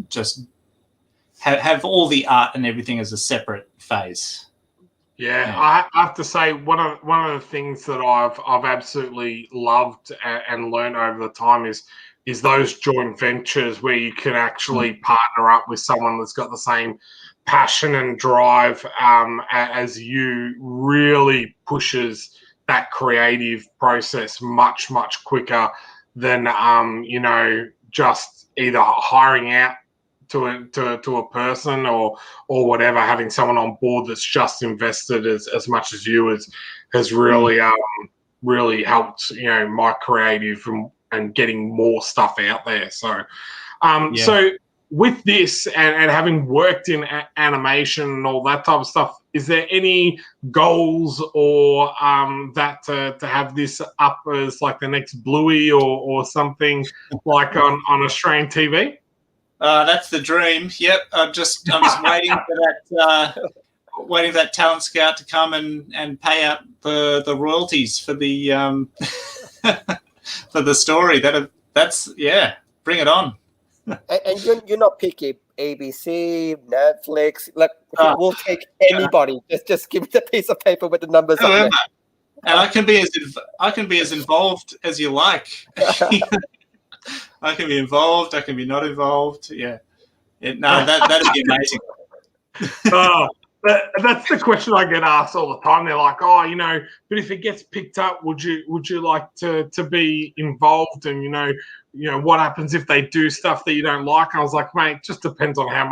have all the art and everything as a separate phase. I have to say one of the things that I've absolutely loved and learned over the time is those joint ventures where you can actually partner up with someone that's got the same passion and drive as you. Really pushes that creative process much quicker than just either hiring out to a person or whatever. Having someone on board that's just invested as much as you has really really helped my creative and getting more stuff out there. So so with this and having worked in animation and all that type of stuff, is there any goals or that to have this up as like the next Bluey or something like on Australian TV? That's the dream. Yep, I'm just waiting for that talent scout to come and pay out the royalties for the for the story. That's bring it on. And you're not picky. ABC, Netflix, we'll take anybody. Just give me the piece of paper with the numbers on it. And I can be as involved as you like. I can be involved. I can be not involved. Yeah. That'd be amazing. That's the question I get asked all the time. They're like, but if it gets picked up, would you like to be involved? And what happens if they do stuff that you don't like? And I was like, mate, it just depends on how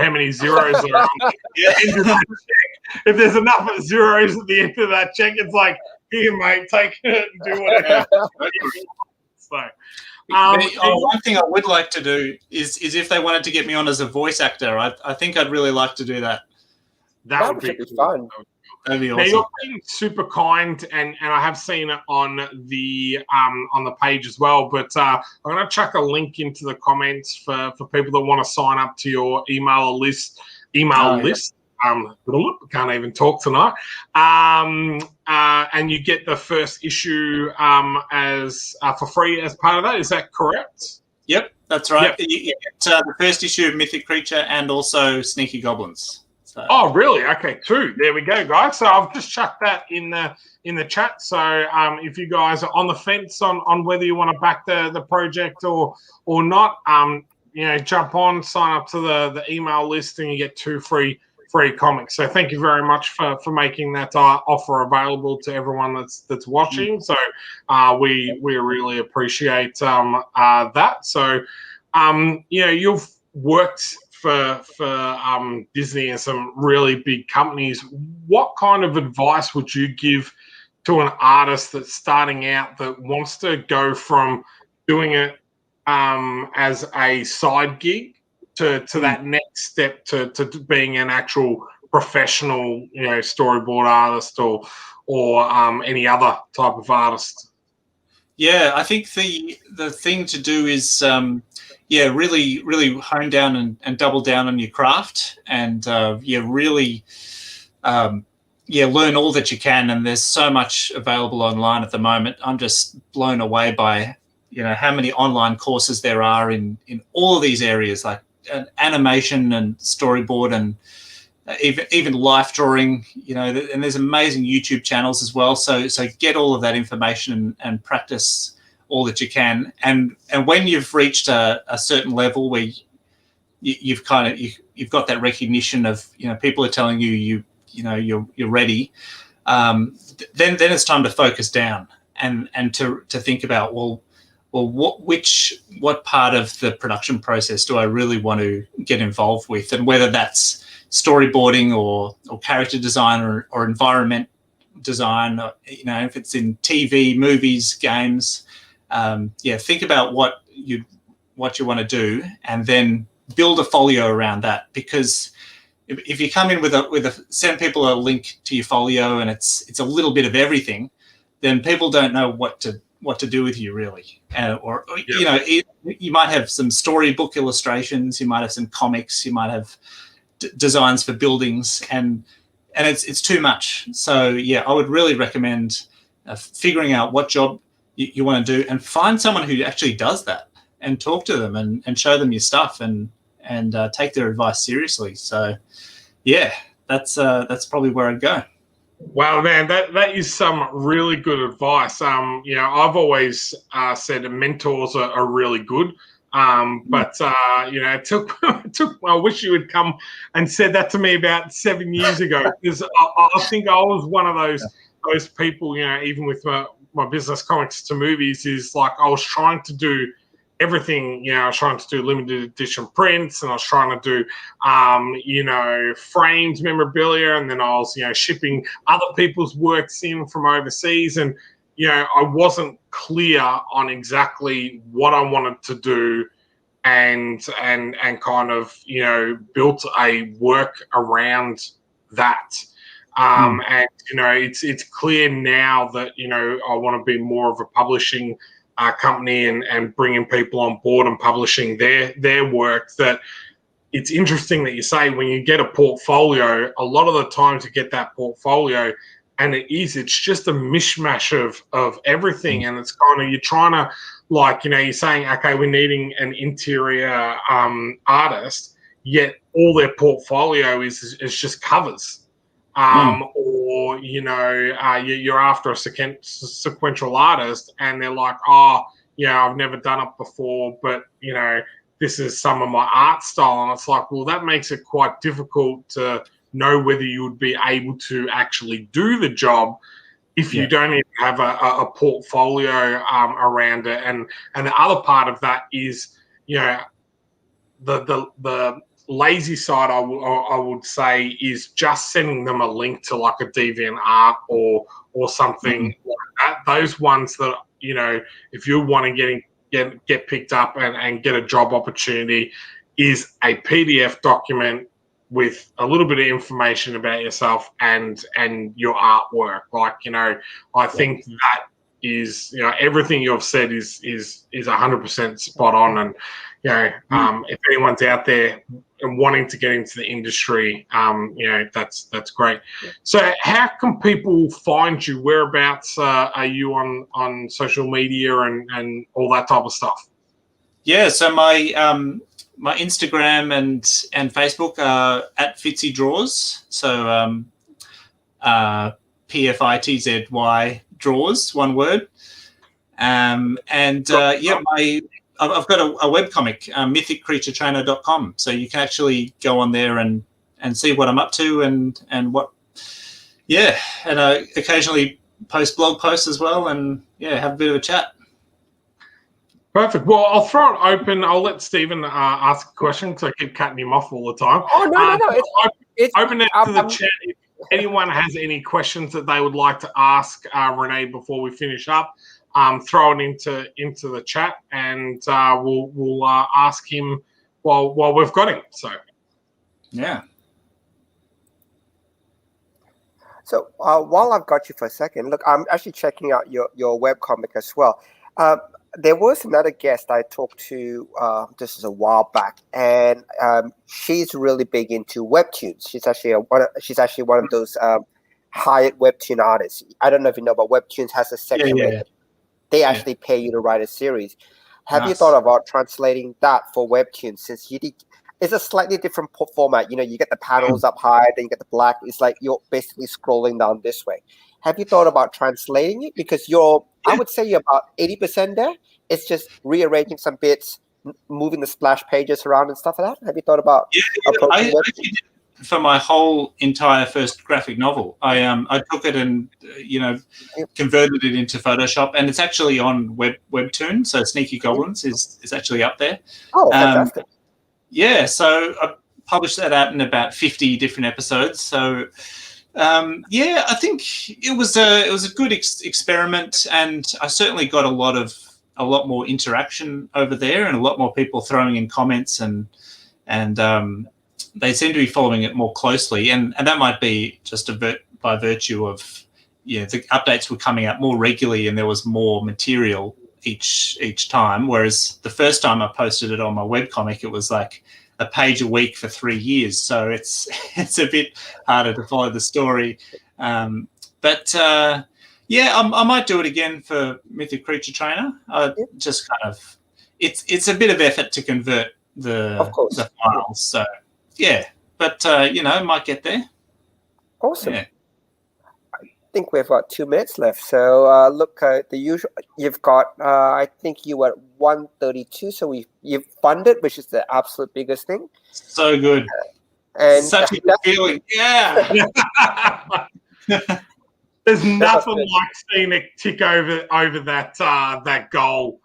many zeros are on the end of that check. if there's enough zeros at the end of that check, it's like, here, mate, take it and do whatever. So, one thing I would like to do is if they wanted to get me on as a voice actor, I think I'd really like to do that. That would be fun. That'd be Now, awesome. you're being super kind, and I have seen it on the page as well. But I'm going to chuck a link into the comments for people that want to sign up to your email list. Can't even talk tonight. And you get the first issue as for free as part of that. Is that correct? Yep, that's right. Yep. You get the first issue of Mythic Creature and also Sneaky Goblins. So. Oh, really? Okay, 2. There we go, guys. So I've just chucked that in the chat. So if you guys are on the fence on whether you want to back the project or not, jump on, sign up to the email list, and you get 2 free comics. So thank you very much for making that offer available to everyone that's watching. So we really appreciate that. So you've worked for Disney and some really big companies. What kind of advice would you give to an artist that's starting out that wants to go from doing it as a side gig to that next step to being an actual professional, storyboard artist or any other type of artist? Yeah, I think the thing to do is really hone down and double down on your craft, and really learn all that you can. And there's so much available online at the moment. I'm just blown away by how many online courses there are in all of these areas, like animation and storyboard and even life drawing, and there's amazing YouTube channels as well. So get all of that information and practice all that you can. And when you've reached a certain level where you've got that recognition of, people are telling you're ready, then it's time to focus down and to think about, what part of the production process do I really want to get involved with, and whether that's storyboarding or character design or environment design, if it's in TV, movies, games, think about what you want to do, and then build a folio around that. Because if you come in send people a link to your folio and it's a little bit of everything, then people don't know what to do with you, really. You might have some storybook illustrations, you might have some comics, you might have designs for buildings, and it's too much. So I would really recommend figuring out what job you want to do, and find someone who actually does that, and talk to them and show them your stuff and take their advice seriously. So that's probably where I'd go. Wow, man, that is some really good advice. I've always said mentors are really good. But it took I wish you had come and said that to me about 7 years ago, because I think I was one of those people, even with my business Comics to Movies, is like I was trying to do everything. I was trying to do limited edition prints, and I was trying to do framed memorabilia, and then I was shipping other people's works in from overseas, and I wasn't clear on exactly what I wanted to do, and kind of built a work around that. And it's clear now that I want to be more of a publishing company and bringing people on board and publishing their work. That it's interesting that you say when you get a portfolio, a lot of the times you get that portfolio, and it's just a mishmash of everything. And it's kind of, you're trying to, you're saying, okay, we're needing an interior artist, yet all their portfolio is just covers. Or you're after a sequential artist, and they're like, I've never done it before, but this is some of my art style. And it's like, well, that makes it quite difficult to know whether you would be able to actually do the job if you don't even have a portfolio around it. And the other part of that is, the lazy side, I would say, is just sending them a link to like a DeviantArt or something like that. Those ones that, you know, if you want to get picked up and get a job opportunity, is a PDF document with a little bit of information about yourself and your artwork. Like, you know, I think that is, you know, everything you've said is 100% spot on. And, you know, if anyone's out there and wanting to get into the industry, you know, that's great. So how can people find you? Whereabouts are you on social media and all that type of stuff? Yeah, so my my Instagram and Facebook are at Fitzy Draws. So PFITZY Draws, one word. I've got a webcomic, mythiccreaturetrainer.com. So you can actually go on there and see what I'm up to and what, and I occasionally post blog posts as well and have a bit of a chat. Perfect. Well, I'll throw it open. I'll let Stephen ask a question because I keep cutting him off all the time. Oh, no. It's open it to the chat. If anyone has any questions that they would like to ask Rene before we finish up, throw it into the chat, and we'll ask him while we've got him. So, yeah. So while I've got you for a second, look, I'm actually checking out your webcomic as well. There was another guest I talked to this is a while back, and she's really big into webtoons. She's actually one of those hired webtoon artists. I don't know if you know, but webtoons has a section where they actually pay you to write a series. Have you thought about translating that for webtoons? Since it's a slightly different format. You know, you get the panels up high, then you get the black. It's like you're basically scrolling down this way. Have you thought about translating it? Because I would say you're about 80% there. It's just rearranging some bits, moving the splash pages around and stuff like that. Have you thought about approaching it? For my whole entire first graphic novel, I took it and converted it into Photoshop, and it's actually on Webtoon. So Sneaky Goblins is actually up there. Oh, fantastic! So I published that out in about 50 different episodes. So. I think it was a good experiment, and I certainly got a lot more interaction over there, and a lot more people throwing in comments, and they seem to be following it more closely, and that might be just by virtue of the updates were coming out more regularly, and there was more material each time. Whereas the first time I posted it on my webcomic, it was like a page a week for 3 years, so it's a bit harder to follow the story. I might do it again for Mythic Creature Trainer. Just kind of, it's a bit of effort to convert the files. So might get there. Awesome. Yeah. I think we've got 2 minutes left. So look, the usual. You've got. I think you were at 132. So you've funded, which is the absolute biggest thing. So good. And such a good feeling. Yeah. There's nothing like seeing it tick over that goal.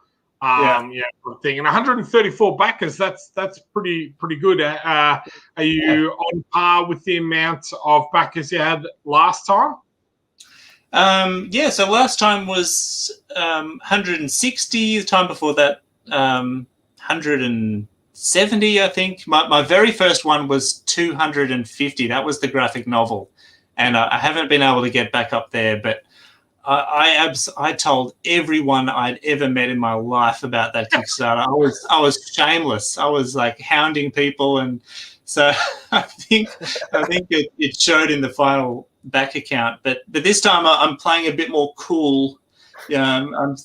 Thing. And 134 backers. That's pretty good. Are you on par with the amount of backers you had last time? So last time was 160. The time before that, 170, I think. My very first one was 250. That was the graphic novel, and I haven't been able to get back up there. But I told everyone I'd ever met in my life about that Kickstarter. I was shameless. I was like hounding people, and so I think it showed in the final back account, but this time I'm playing a bit more cool. I'm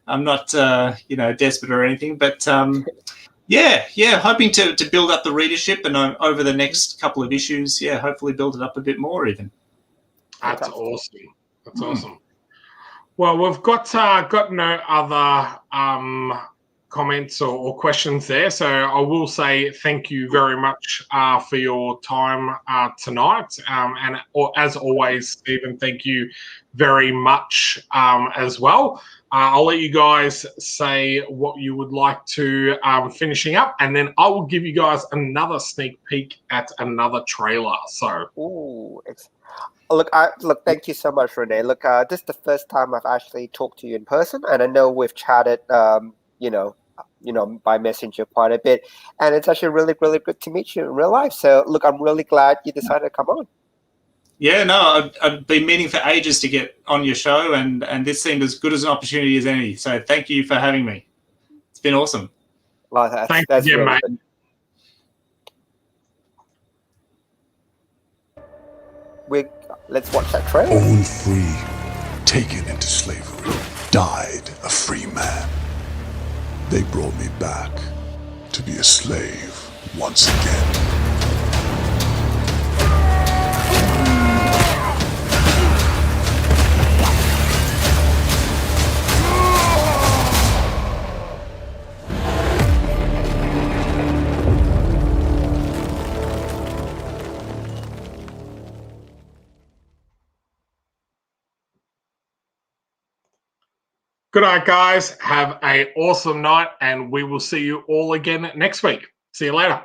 not desperate or anything, but hoping to build up the readership, and over the next couple of issues, hopefully build it up a bit more even. That's awesome. That's awesome. Well, we've got no other comments or questions there, so I will say thank you very much for your time tonight, as always, Stephen, thank you very much as well. I'll let you guys say what you would like to finishing up, and then I will give you guys another sneak peek at another trailer. So, Ooh, look, thank you so much, Rene. Look, this is the first time I've actually talked to you in person, and I know we've chatted, by messenger quite a bit, and it's actually really, really good to meet you in real life. So, look, I'm really glad you decided to come on. Yeah, no, I've been meaning for ages to get on your show, and this seemed as good as an opportunity as any. So thank you for having me. It's been awesome. Well, that's you, really mate. good. Let's watch that trailer. Born free, taken into slavery, died a free man. They brought me back to be a slave once again. Good night, guys. Have an awesome night, and we will see you all again next week. See you later.